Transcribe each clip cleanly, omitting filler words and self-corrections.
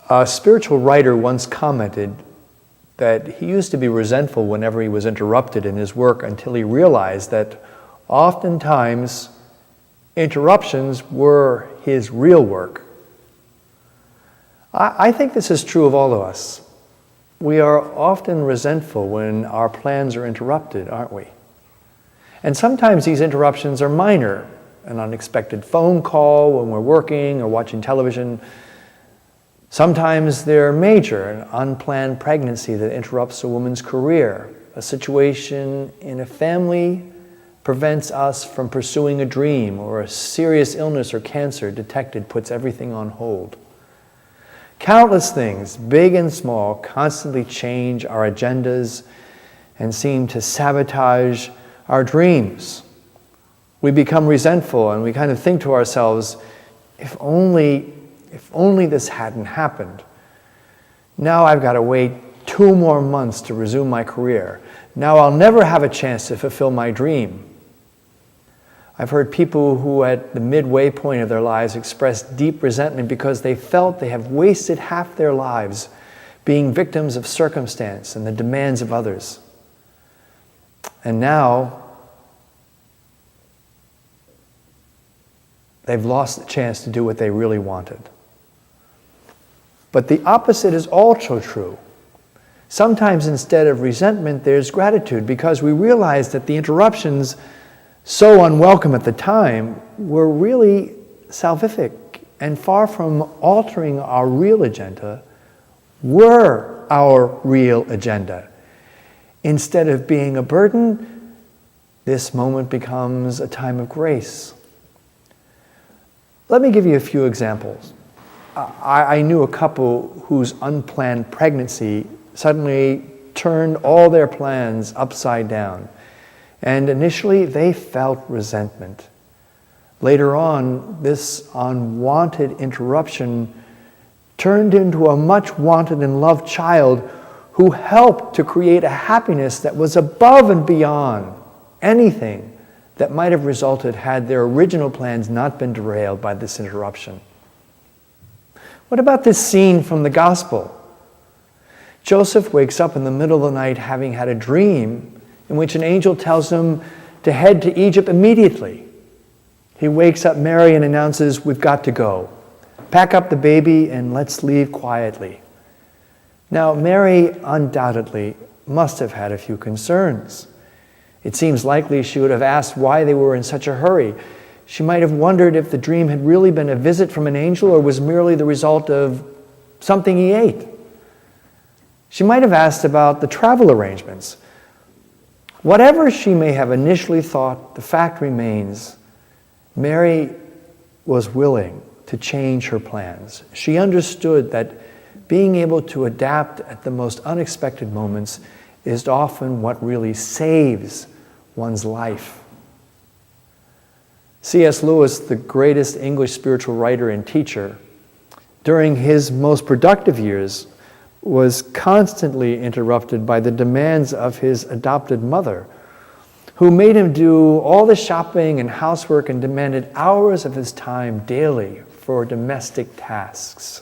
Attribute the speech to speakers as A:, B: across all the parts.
A: A spiritual writer once commented that he used to be resentful whenever he was interrupted in his work until he realized that oftentimes interruptions were his real work. I think this is true of all of us. We are often resentful when our plans are interrupted, aren't we? And sometimes these interruptions are minor, an unexpected phone call when we're working or watching television. Sometimes they're major, an unplanned pregnancy that interrupts a woman's career. A situation in a family prevents us from pursuing a dream, or a serious illness or cancer detected puts everything on hold. Countless things, big and small, constantly change our agendas and seem to sabotage our dreams. We become resentful and we kind of think to ourselves, if only this hadn't happened. Now I've got to wait 2 more months to resume my career. Now I'll never have a chance to fulfill my dream. I've heard people who at the midway point of their lives express deep resentment because they felt they have wasted half their lives being victims of circumstance and the demands of others. And now they've lost the chance to do what they really wanted. But the opposite is also true. Sometimes instead of resentment, there's gratitude because we realize that the interruptions, so unwelcome at the time, were really salvific and far from altering our real agenda, were our real agenda. Instead of being a burden, this moment becomes a time of grace. Let me give you a few examples. I knew a couple whose unplanned pregnancy suddenly turned all their plans upside down. And initially, they felt resentment. Later on, this unwanted interruption turned into a much wanted and loved child who helped to create a happiness that was above and beyond anything that might have resulted had their original plans not been derailed by this interruption. What about this scene from the gospel? Joseph wakes up in the middle of the night having had a dream in which an angel tells him to head to Egypt immediately. He wakes up Mary and announces, "We've got to go. Pack up the baby and let's leave quietly." Now, Mary undoubtedly must have had a few concerns. It seems likely she would have asked why they were in such a hurry. She might have wondered if the dream had really been a visit from an angel or was merely the result of something he ate. She might have asked about the travel arrangements. Whatever she may have initially thought, the fact remains, Mary was willing to change her plans. She understood that being able to adapt at the most unexpected moments is often what really saves one's life. C.S. Lewis, the greatest English spiritual writer and teacher, during his most productive years, was constantly interrupted by the demands of his adopted mother, who made him do all the shopping and housework and demanded hours of his time daily for domestic tasks.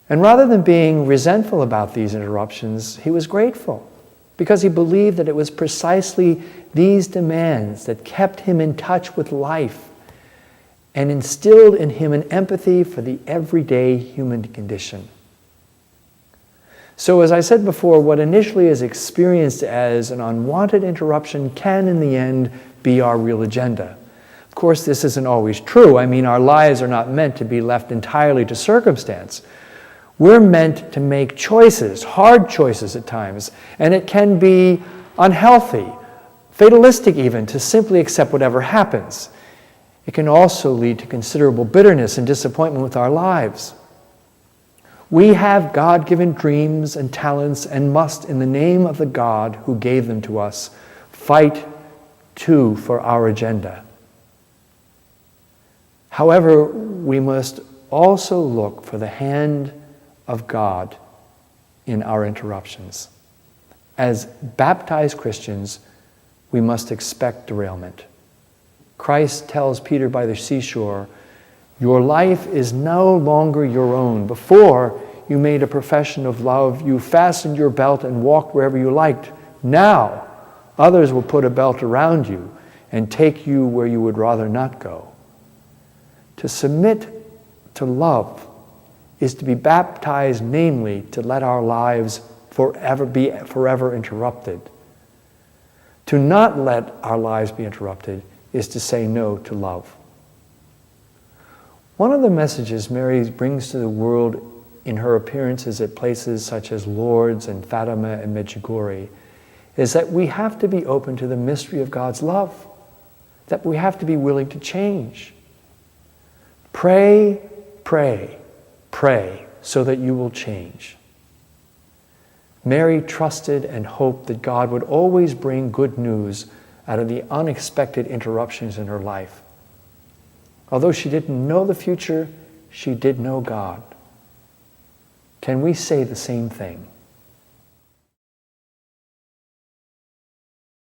A: And rather than being resentful about these interruptions, he was grateful because he believed that it was precisely these demands that kept him in touch with life and instilled in him an empathy for the everyday human condition. So as I said before, what initially is experienced as an unwanted interruption can in the end be our real agenda. Of course, this isn't always true. I mean, our lives are not meant to be left entirely to circumstance. We're meant to make choices, hard choices at times, and it can be unhealthy, fatalistic even, to simply accept whatever happens. It can also lead to considerable bitterness and disappointment with our lives. We have God-given dreams and talents and must, in the name of the God who gave them to us, fight too for our agenda. However, we must also look for the hand of God in our interruptions. As baptized Christians, we must expect derailment. Christ tells Peter by the seashore, Your life is no longer your own. Before you made a profession of love, you fastened your belt and walked wherever you liked. Now, others will put a belt around you and take you where you would rather not go. To submit to love is to be baptized, namely, to let our lives be forever interrupted. To not let our lives be interrupted is to say no to love. One of the messages Mary brings to the world in her appearances at places such as Lourdes and Fatima and Medjugorje is that we have to be open to the mystery of God's love, that we have to be willing to change. Pray, pray, pray so that you will change. Mary trusted and hoped that God would always bring good news out of the unexpected interruptions in her life. Although she didn't know the future, she did know God. Can we say the same thing?